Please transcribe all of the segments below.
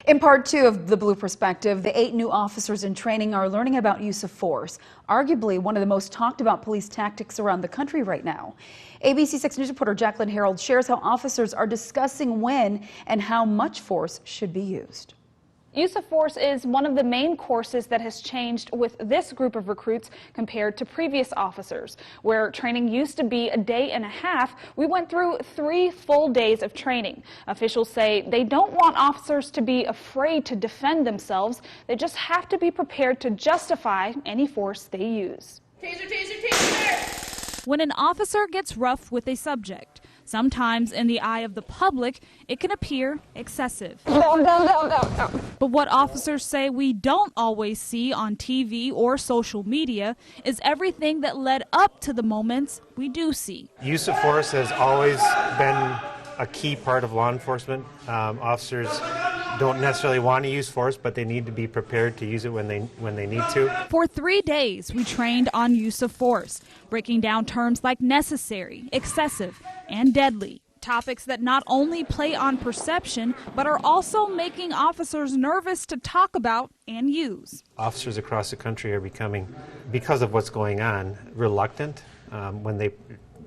In part 2 of The Blue Perspective, the 8 new officers in training are learning about use of force, arguably one of the most talked about police tactics around the country right now. ABC 6 News reporter Jacqueline Harold shares how officers are discussing when and how much force should be used. Use of force is one of the main courses that has changed with this group of recruits compared to previous officers. Where training used to be a day and a half, we went through 3 full days of training. Officials say they don't want officers to be afraid to defend themselves. They just have to be prepared to justify any force they use. Taser, taser, taser! When an officer gets rough with a subject, sometimes in the eye of the public, it can appear excessive. But what officers say we don't always see on TV or social media is everything that led up to the moments we do see. Use of force has always been a key part of law enforcement. Officers don't necessarily want to use force, but they need to be prepared to use it when they need to. For 3 days, we trained on use of force, breaking down terms like necessary, excessive, and deadly. Topics that not only play on perception, but are also making officers nervous to talk about and use. Officers across the country are becoming, because of what's going on, reluctant when they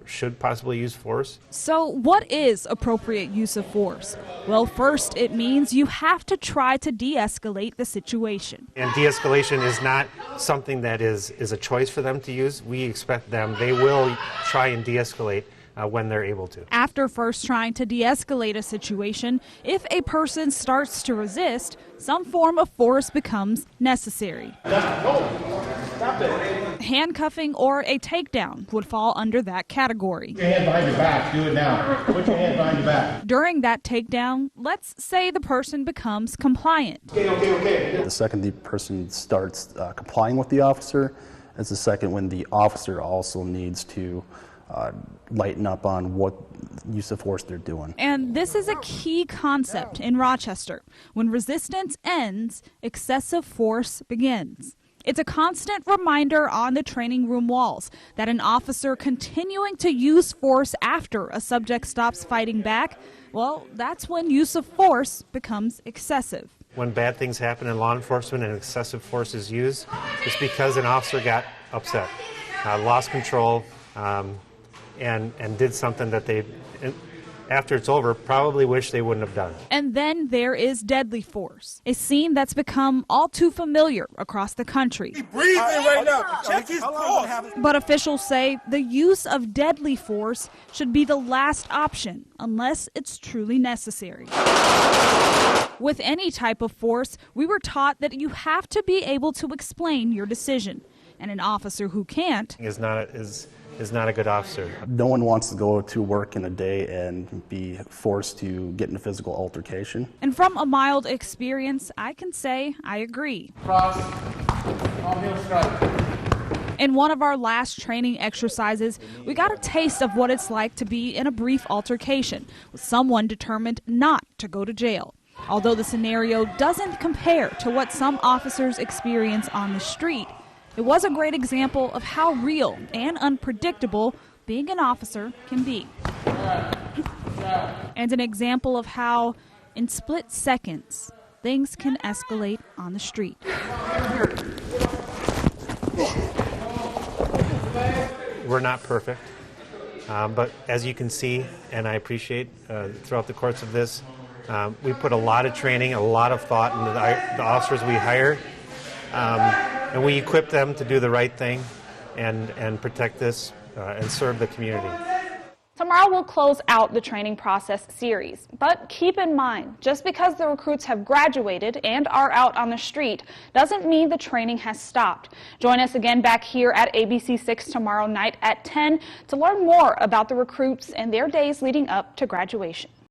should possibly use force. So what is appropriate use of force? Well, first, it means you have to try to de-escalate the situation. And de-escalation is not something that is a choice for them to use. We expect them, they will try and de-escalate when they're able to. After first trying to de-escalate a situation, if a person starts to resist, some form of force becomes necessary. Handcuffing or a takedown would fall under that category. Put your hand behind your back. Do it now. Put your hand behind your back. During that takedown, let's say the person becomes compliant. Okay. The second the person starts complying with the officer, is the second when the officer also needs to lighten up on what use of force they're doing. And this is a key concept in Rochester. When resistance ends, excessive force begins. It's a constant reminder on the training room walls that an officer continuing to use force after a subject stops fighting back, well, that's when use of force becomes excessive. When bad things happen in law enforcement and excessive force is used, it's because an officer got upset, lost control, and did something that they, after it's over, probably wish they wouldn't have done. And then there is deadly force, a scene that's become all too familiar across the country. He's breathing right now. Check his pulse. But officials say the use of deadly force should be the last option unless it's truly necessary. With any type of force, we were taught that you have to be able to explain your decision. And an officer who can't is not a good officer. No one wants to go to work in a day and be forced to get in a physical altercation. And from a mild experience, I can say I agree. Cross. All heel strike. In one of our last training exercises, we got a taste of what it's like to be in a brief altercation with someone determined not to go to jail. Although the scenario doesn't compare to what some officers experience on the street, it was a great example of how real and unpredictable being an officer can be. And an example of how, in split seconds, things can escalate on the street. We're not perfect, but as you can see, and I appreciate throughout the course of this, we put a lot of training, a lot of thought into the officers we hire. And we equip them to do the right thing and protect this and serve the community. Tomorrow we'll close out the training process series. But keep in mind, just because the recruits have graduated and are out on the street doesn't mean the training has stopped. Join us again back here at ABC 6 tomorrow night at 10 to learn more about the recruits and their days leading up to graduation.